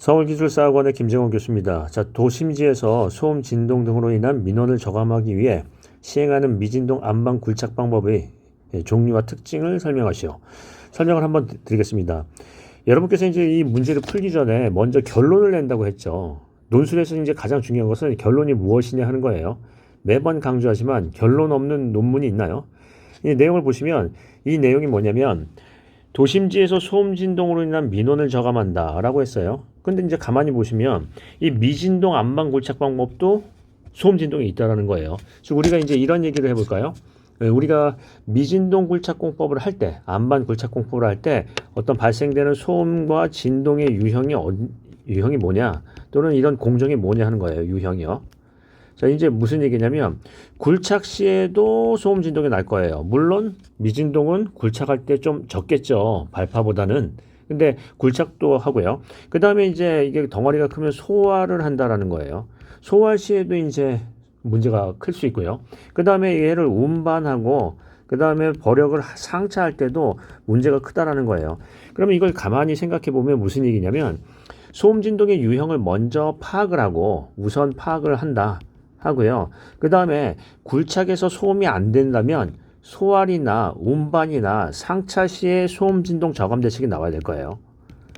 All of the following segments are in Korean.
서울기술사학원의 김정원 교수입니다. 자, 도심지에서 소음, 진동 등으로 인한 민원을 저감하기 위해 시행하는 미진동 안방 굴착 방법의 종류와 특징을 설명을 한번 드리겠습니다. 여러분께서 이제 이 문제를 풀기 전에 먼저 결론을 낸다고 했죠. 논술에서 이제 가장 중요한 것은 결론이 무엇이냐 하는 거예요. 매번 강조하지만 결론 없는 논문이 있나요? 이 내용을 보시면 이 내용이 뭐냐면 도심지에서 소음 진동으로 인한 민원을 저감한다라고 했어요. 근데 이제 가만히 보시면 이 미진동 안방 굴착 방법도 소음 진동이 있다라는 거예요. 즉 우리가 이제 이런 얘기를 해볼까요? 우리가 미진동 굴착 공법을 할 때, 안방 굴착 공법을 할 때 어떤 발생되는 소음과 진동의 유형이 뭐냐, 또는 이런 공정이 뭐냐 하는 거예요. 유형이요. 자, 이제 무슨 얘기냐면 굴착 시에도 소음 진동이 날 거예요. 물론 미진동은 굴착할 때 좀 적겠죠. 발파보다는. 근데 굴착도 하고요. 그 다음에 이제 이게 덩어리가 크면 소화를 한다라는 거예요. 소화 시에도 이제 문제가 클 수 있고요. 그 다음에 얘를 운반하고 그 다음에 버력을 상차할 때도 문제가 크다라는 거예요. 그러면 이걸 가만히 생각해 보면 무슨 얘기냐면 소음 진동의 유형을 먼저 파악을 하고 우선 파악을 한다 하고요. 그 다음에 굴착에서 소음이 안 된다면 소활이나 운반이나 상차 시에 소음 진동 저감 대책이 나와야 될 거예요.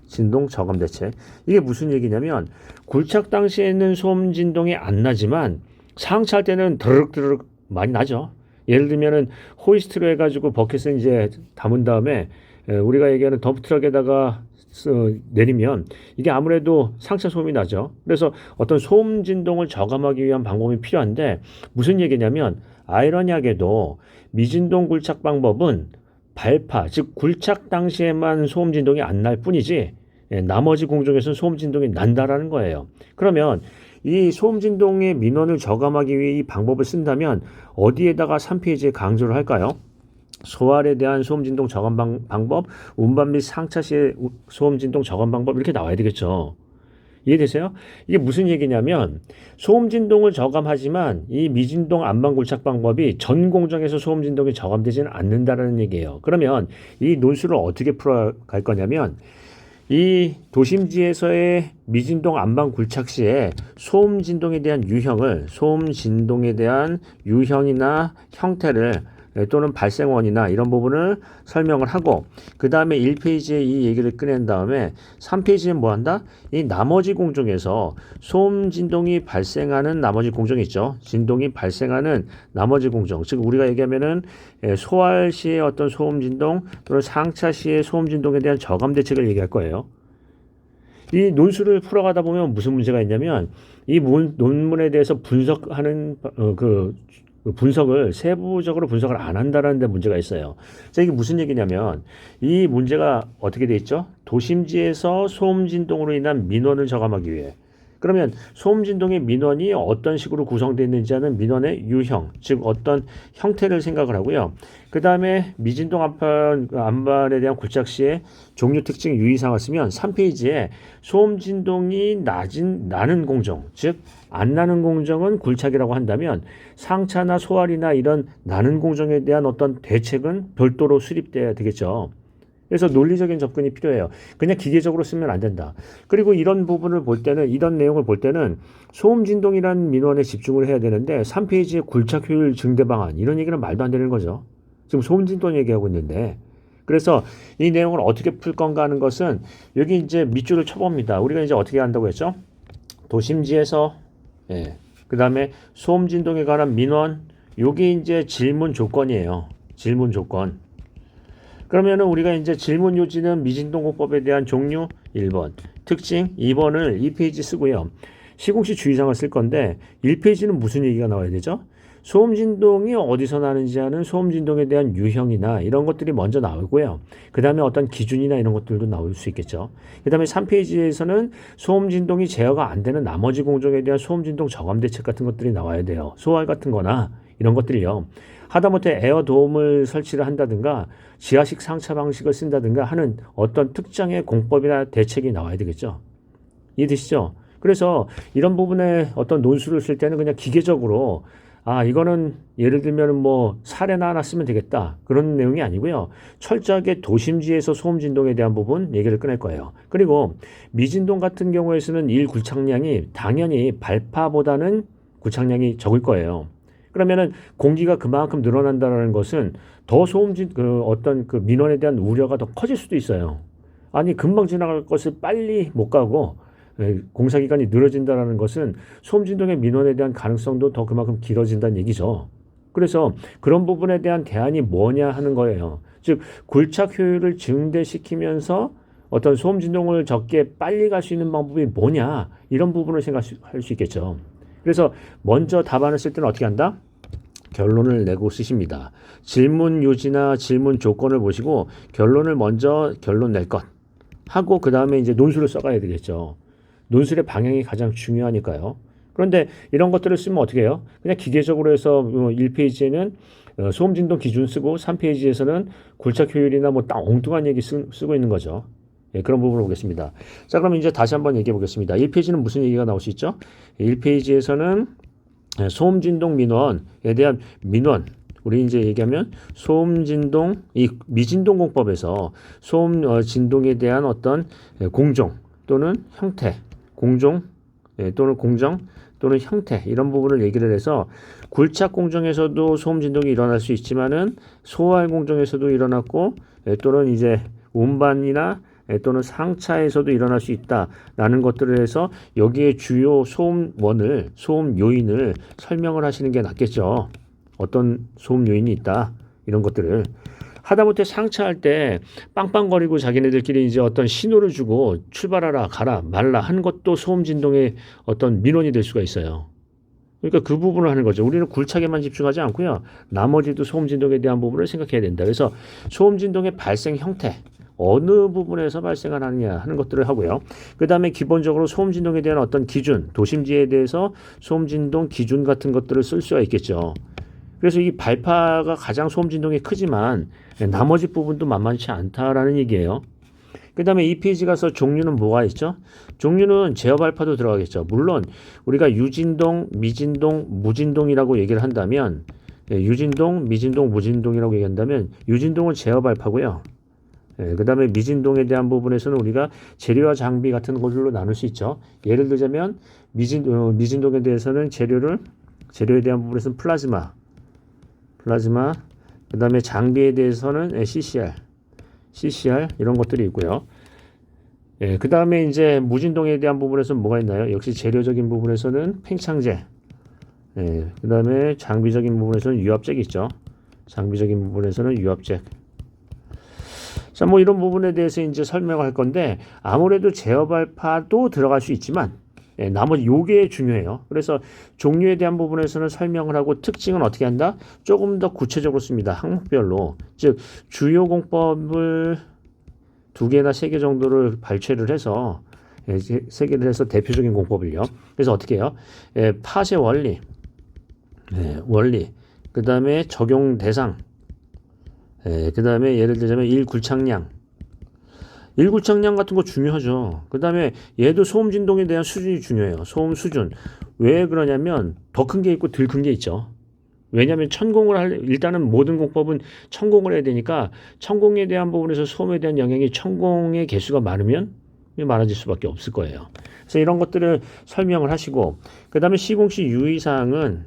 진동 저감 대책. 이게 무슨 얘기냐면 굴착 당시에는 소음 진동이 안 나지만 상차할 때는 드르륵 많이 나죠. 예를 들면은 호이스트로 해가지고 버켓을 이제 담은 다음에 우리가 얘기하는 덤프트럭에다가 내리면 이게 아무래도 상차 소음이 나죠. 그래서 어떤 소음 진동을 저감하기 위한 방법이 필요한데 무슨 얘기냐면 아이러니하게도 미진동 굴착 방법은 발파, 즉 굴착 당시에만 소음 진동이 안 날 뿐이지 나머지 공정에서는 소음 진동이 난다라는 거예요. 그러면 이 소음 진동의 민원을 저감하기 위해 이 방법을 쓴다면 어디에다가 3페이지에 강조를 할까요? 소활에 대한 소음 진동 저감 방법, 운반 및 상차 시의 소음 진동 저감 방법 이렇게 나와야 되겠죠. 이해되세요? 이게 무슨 얘기냐면 소음 진동을 저감하지만 이 미진동 안방 굴착 방법이 전 공정에서 소음 진동이 저감되지는 않는다라는 얘기예요. 그러면 이 논술을 어떻게 풀어갈 거냐면 이 도심지에서의 미진동 안방 굴착 시에 소음 진동에 대한 유형이나 형태를 또는 발생원이나 이런 부분을 설명을 하고 그 다음에 1페이지에 이 얘기를 꺼낸 다음에 3페이지는 뭐 한다? 이 나머지 공정에서 소음 진동이 발생하는 나머지 공정이 있죠. 진동이 발생하는 나머지 공정. 즉 우리가 얘기하면은 소활 시의 어떤 소음 진동 또는 상차 시의 소음 진동에 대한 저감 대책을 얘기할 거예요. 이 논술을 풀어가다 보면 무슨 문제가 있냐면 이 논문에 대해서 분석하는 분석을 세부적으로 분석을 안 한다는 데 문제가 있어요. 자, 이게 무슨 얘기냐면 이 문제가 어떻게 돼 있죠? 도심지에서 소음 진동으로 인한 민원을 저감하기 위해 그러면 소음 진동의 민원이 어떤 식으로 구성되어 있는지 하는 민원의 유형, 즉 어떤 형태를 생각을 하고요. 그 다음에 미진동 안반에 대한 굴착 시의 종류 특징 유의사항을 쓰면 3페이지에 소음 진동이 나는 공정, 즉 안 나는 공정은 굴착이라고 한다면 상차나 소활이나 이런 나는 공정에 대한 어떤 대책은 별도로 수립돼야 되겠죠. 그래서 논리적인 접근이 필요해요. 그냥 기계적으로 쓰면 안 된다. 그리고 이런 부분을 볼 때는 이런 내용을 볼 때는 소음 진동이라는 민원에 집중을 해야 되는데 3페이지에 굴착 효율 증대 방안 이런 얘기는 말도 안 되는 거죠. 지금 소음 진동 얘기하고 있는데 그래서 이 내용을 어떻게 풀 건가 하는 것은 여기 이제 밑줄을 쳐봅니다. 우리가 이제 어떻게 한다고 했죠? 도심지에서 그 다음에 소음 진동에 관한 민원 요게 이제 질문 조건이에요. 질문 조건. 그러면은 우리가 이제 질문 요지는 미진동공법에 대한 종류 1번, 특징 2번을 2페이지 쓰고요. 시공시 주의사항을 쓸 건데 1페이지는 무슨 얘기가 나와야 되죠? 소음 진동이 어디서 나는지 하는 소음 진동에 대한 유형이나 이런 것들이 먼저 나오고요. 그 다음에 어떤 기준이나 이런 것들도 나올 수 있겠죠. 그 다음에 3페이지에서는 소음 진동이 제어가 안 되는 나머지 공정에 대한 소음 진동 저감 대책 같은 것들이 나와야 돼요. 소활 같은 거나 이런 것들이요. 하다못해 에어 도움을 설치를 한다든가 지하식 상차 방식을 쓴다든가 하는 어떤 특정의 공법이나 대책이 나와야 되겠죠. 이해되시죠? 그래서 이런 부분에 어떤 논술을 쓸 때는 그냥 기계적으로 이거는 예를 들면 뭐 사례나 하나 쓰면 되겠다. 그런 내용이 아니고요. 철저하게 도심지에서 소음 진동에 대한 부분 얘기를 꺼낼 거예요. 그리고 미진동 같은 경우에서는 일 굴착량이 당연히 발파보다는 굴착량이 적을 거예요. 그러면은 공기가 그만큼 늘어난다는 것은 더 어떤 그 민원에 대한 우려가 더 커질 수도 있어요. 아니, 금방 지나갈 것을 빨리 못 가고 공사 기간이 늘어진다는 것은 소음 진동의 민원에 대한 가능성도 더 그만큼 길어진다는 얘기죠. 그래서 그런 부분에 대한 대안이 뭐냐 하는 거예요. 즉 굴착 효율을 증대시키면서 어떤 소음 진동을 적게 빨리 갈 수 있는 방법이 뭐냐, 이런 부분을 생각할 수 있겠죠. 그래서 먼저 답안을 쓸 때는 어떻게 한다? 결론을 내고 쓰십니다. 질문 요지나 질문 조건을 보시고 결론을 먼저 결론 낼 것 하고 그 다음에 이제 논술을 써가야 되겠죠. 논술의 방향이 가장 중요하니까요. 그런데 이런 것들을 쓰면 어떻게 해요? 그냥 기계적으로 해서 1페이지에는 소음 진동 기준 쓰고 3페이지에서는 굴착 효율이나 뭐 딱 엉뚱한 얘기 쓰고 있는 거죠. 예, 그런 부분을 보겠습니다. 자, 그럼 이제 다시 한번 얘기해 보겠습니다. 1페이지는 무슨 얘기가 나올 수 있죠? 1페이지에서는 소음 진동 민원에 대한 민원, 우리 이제 얘기하면 소음 진동, 이 미진동 공법에서 소음 진동에 대한 어떤 공정 또는 형태, 공정 또는 공정 또는 형태, 이런 부분을 얘기를 해서 굴착 공정에서도 소음 진동이 일어날 수 있지만은 소활 공정에서도 일어났고 또는 이제 운반이나 또는 상차에서도 일어날 수 있다라는 것들을 해서 여기에 주요 소음원을, 소음 요인을 설명을 하시는 게 낫겠죠. 어떤 소음 요인이 있다, 이런 것들을. 하다못해 상차할 때 빵빵거리고 자기네들끼리 이제 어떤 신호를 주고 출발하라, 가라, 말라 하는 것도 소음 진동의 어떤 민원이 될 수가 있어요. 그러니까 그 부분을 하는 거죠. 우리는 굴착에만 집중하지 않고요. 나머지도 소음 진동에 대한 부분을 생각해야 된다. 그래서 소음 진동의 발생 형태, 어느 부분에서 발생하느냐 하는 것들을 하고요. 그 다음에 기본적으로 소음 진동에 대한 어떤 기준, 도심지에 대해서 소음 진동 기준 같은 것들을 쓸 수가 있겠죠. 그래서 이 발파가 가장 소음 진동이 크지만 나머지 부분도 만만치 않다라는 얘기예요. 그 다음에 이 페이지 가서 종류는 뭐가 있죠? 종류는 제어 발파도 들어가겠죠. 물론 우리가 유진동, 미진동, 무진동이라고 얘기를 한다면, 유진동, 미진동, 무진동이라고 얘기한다면 유진동은 제어 발파고요. 그 다음에 미진동에 대한 부분에서는 우리가 재료와 장비 같은 걸로 나눌 수 있죠. 예를 들자면 미진동에 대해서는 재료에 대한 부분에서는 플라즈마, 그 다음에 장비에 대해서는 CCR 이런 것들이 있고요. 그 다음에 이제 무진동에 대한 부분에서는 뭐가 있나요? 역시 재료적인 부분에서는 팽창제, 그 다음에 장비적인 부분에서는 유압잭 있죠. 장비적인 부분에서는 유압잭. 자, 뭐 이런 부분에 대해서 이제 설명을 할 건데, 아무래도 제어 발파도 들어갈 수 있지만 나머지 요게 중요해요. 그래서 종류에 대한 부분에서는 설명을 하고 특징은 어떻게 한다? 조금 더 구체적으로 씁니다. 항목별로. 즉 주요 공법을 2개나 3개 정도를 발췌를 해서 3개를 해서 대표적인 공법을요. 그래서 어떻게 해요? 팟의 원리, 그 다음에 적용 대상, 그 다음에 예를 들자면 일굴착량 같은 거 중요하죠. 그 다음에 얘도 소음 진동에 대한 수준이 중요해요. 소음 수준. 왜 그러냐면 더 큰 게 있고 덜 큰 게 있죠. 왜냐하면 일단은 모든 공법은 천공을 해야 되니까 천공에 대한 부분에서 소음에 대한 영향이 천공의 개수가 많으면 많아질 수밖에 없을 거예요. 그래서 이런 것들을 설명을 하시고, 그 다음에 시공시 유의사항은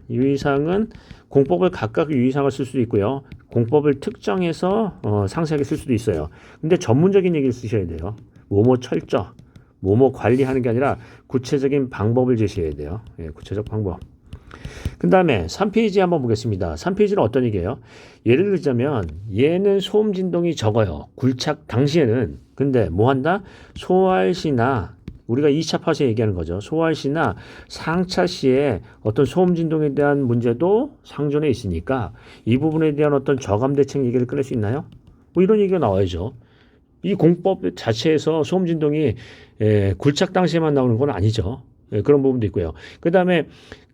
공법을 각각 유의사항을 쓸 수도 있고요. 공법을 특정해서 상세하게 쓸 수도 있어요. 근데 전문적인 얘기를 쓰셔야 돼요. 뭐뭐 철저, 뭐뭐 관리하는 게 아니라 구체적인 방법을 제시해야 돼요. 구체적 방법. 그 다음에 3페이지 한번 보겠습니다. 3페이지는 어떤 얘기예요? 예를 들자면 얘는 소음 진동이 적어요. 굴착 당시에는. 근데 뭐 한다? 소활 시나, 우리가 2차 팟에 얘기하는 거죠. 소활 시나 상차 시에 어떤 소음 진동에 대한 문제도 상존해 있으니까 이 부분에 대한 어떤 저감 대책 얘기를 꺼낼 수 있나요? 뭐 이런 얘기가 나와야죠. 이 공법 자체에서 소음 진동이 굴착 당시에만 나오는 건 아니죠. 그런 부분도 있고요. 그 다음에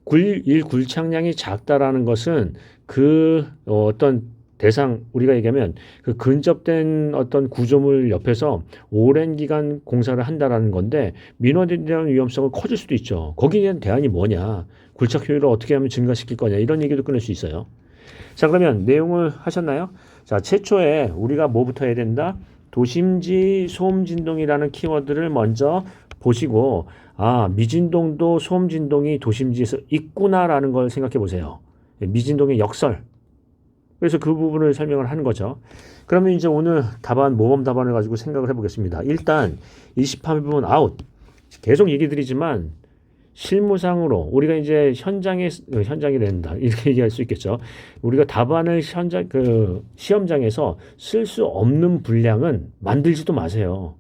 굴착량이 작다라는 것은 그 어떤 대상 우리가 얘기하면 그 근접된 어떤 구조물 옆에서 오랜 기간 공사를 한다라는 건데 민원에 대한 위험성은 커질 수도 있죠. 거기에 대한 대안이 뭐냐, 굴착 효율을 어떻게 하면 증가시킬 거냐, 이런 얘기도 꺼낼 수 있어요. 자, 그러면 내용을 하셨나요? 자, 최초에 우리가 뭐부터 해야 된다? 도심지 소음 진동이라는 키워드를 먼저 보시고, 아, 미진동도 소음 진동이 도심지에서 있구나라는 걸 생각해 보세요. 미진동의 역설. 그래서 그 부분을 설명을 하는 거죠. 그러면 이제 오늘 답안, 모범 답안을 가지고 생각을 해보겠습니다. 일단 28번 아웃. 계속 얘기 드리지만 실무상으로 우리가 이제 현장이 된다 이렇게 얘기할 수 있겠죠. 우리가 답안을 시험장에서 쓸 수 없는 분량은 만들지도 마세요.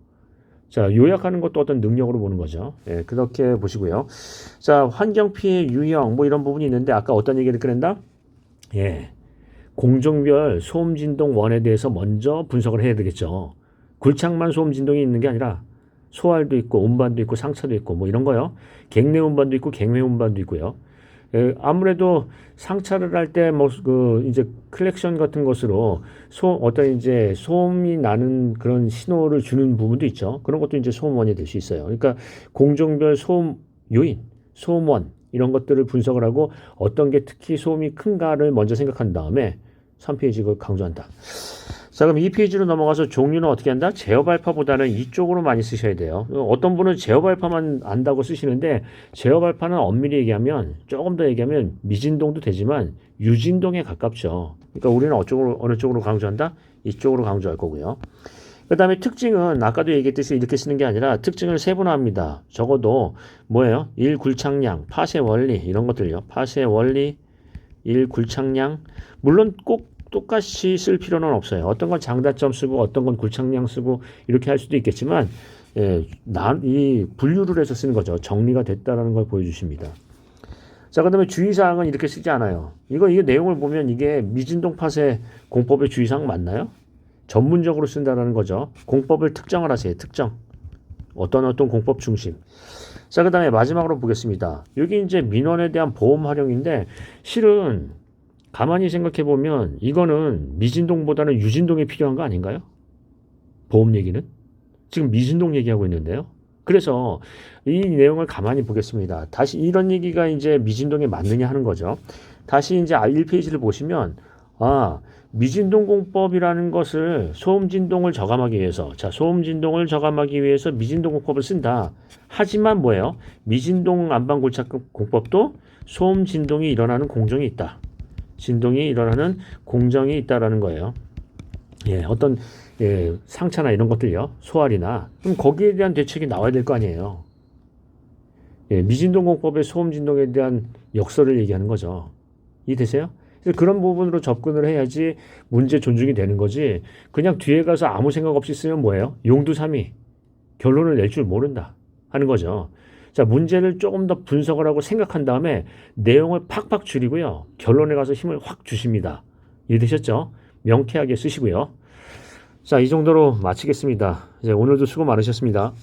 자, 요약하는 것도 어떤 능력으로 보는 거죠. 예, 그렇게 보시고요. 자, 환경 피해 유형 뭐 이런 부분이 있는데 아까 어떤 얘기를 꺼낸다? 예. 공종별 소음 진동 원에 대해서 먼저 분석을 해야 되겠죠. 굴착만 소음 진동이 있는 게 아니라 소알도 있고 음반도 있고 상처도 있고 뭐 이런 거요. 갱내 음반도 있고 갱외 음반도 있고요. 아무래도 상차를 할 때 뭐 그 이제 클렉션 같은 것으로 어떤 이제 소음이 나는 그런 신호를 주는 부분도 있죠. 그런 것도 이제 소음원이 될 수 있어요. 그러니까 공종별 소음 요인, 소음원 이런 것들을 분석을 하고 어떤 게 특히 소음이 큰가를 먼저 생각한 다음에 3페이지를 강조한다. 자, 그럼 2페이지로 넘어가서 종류는 어떻게 한다? 제어 발파보다는 이쪽으로 많이 쓰셔야 돼요. 어떤 분은 제어 발파만 안다고 쓰시는데 제어 발파는 엄밀히 얘기하면 조금 더 얘기하면 미진동도 되지만 유진동에 가깝죠. 그러니까 우리는 어느 쪽으로 강조한다? 이쪽으로 강조할 거고요. 그 다음에 특징은 아까도 얘기했듯이 이렇게 쓰는 게 아니라 특징을 세분화합니다. 적어도 뭐예요? 1 굴착량, 파쇄 원리 이런 것들요. 파쇄 원리, 1 굴착량. 물론 꼭 똑같이 쓸 필요는 없어요. 어떤 건 장단점 쓰고 어떤 건 굴착량 쓰고 이렇게 할 수도 있겠지만 예, 이 분류를 해서 쓰는 거죠. 정리가 됐다라는 걸 보여주십니다. 자, 그다음에 주의사항은 이렇게 쓰지 않아요. 이게 내용을 보면 이게 미진동 파쇄 공법의 주의사항 맞나요? 전문적으로 쓴다라는 거죠. 공법을 특정을 하세요. 특정. 어떤 공법 중심. 자, 그 다음에 마지막으로 보겠습니다. 여기 이제 민원에 대한 보험 활용인데 실은 가만히 생각해 보면 이거는 미진동보다는 유진동이 필요한 거 아닌가요? 보험 얘기는? 지금 미진동 얘기하고 있는데요. 그래서 이 내용을 가만히 보겠습니다. 다시 이런 얘기가 이제 미진동에 맞느냐 하는 거죠. 다시 이제 1페이지를 보시면 미진동 공법이라는 것을 소음 진동을 저감하기 위해서 소음 진동을 저감하기 위해서 미진동 공법을 쓴다. 하지만 뭐예요? 미진동 안방 굴착 공법도 소음 진동이 일어나는 공정이 있다. 진동이 일어나는 공정이 있다라는 거예요. 예, 어떤 상처나 이런 것들요. 소알이나 그럼 거기에 대한 대책이 나와야 될 거 아니에요. 예, 미진동 공법의 소음 진동에 대한 역설을 얘기하는 거죠. 이해되세요? 그런 부분으로 접근을 해야지 문제 존중이 되는 거지. 그냥 뒤에 가서 아무 생각 없이 쓰면 뭐예요? 용두삼이 결론을 낼 줄 모른다 하는 거죠. 자, 문제를 조금 더 분석을 하고 생각한 다음에 내용을 팍팍 줄이고요. 결론에 가서 힘을 확 주십니다. 이해되셨죠? 명쾌하게 쓰시고요. 자, 이 정도로 마치겠습니다. 이제 오늘도 수고 많으셨습니다.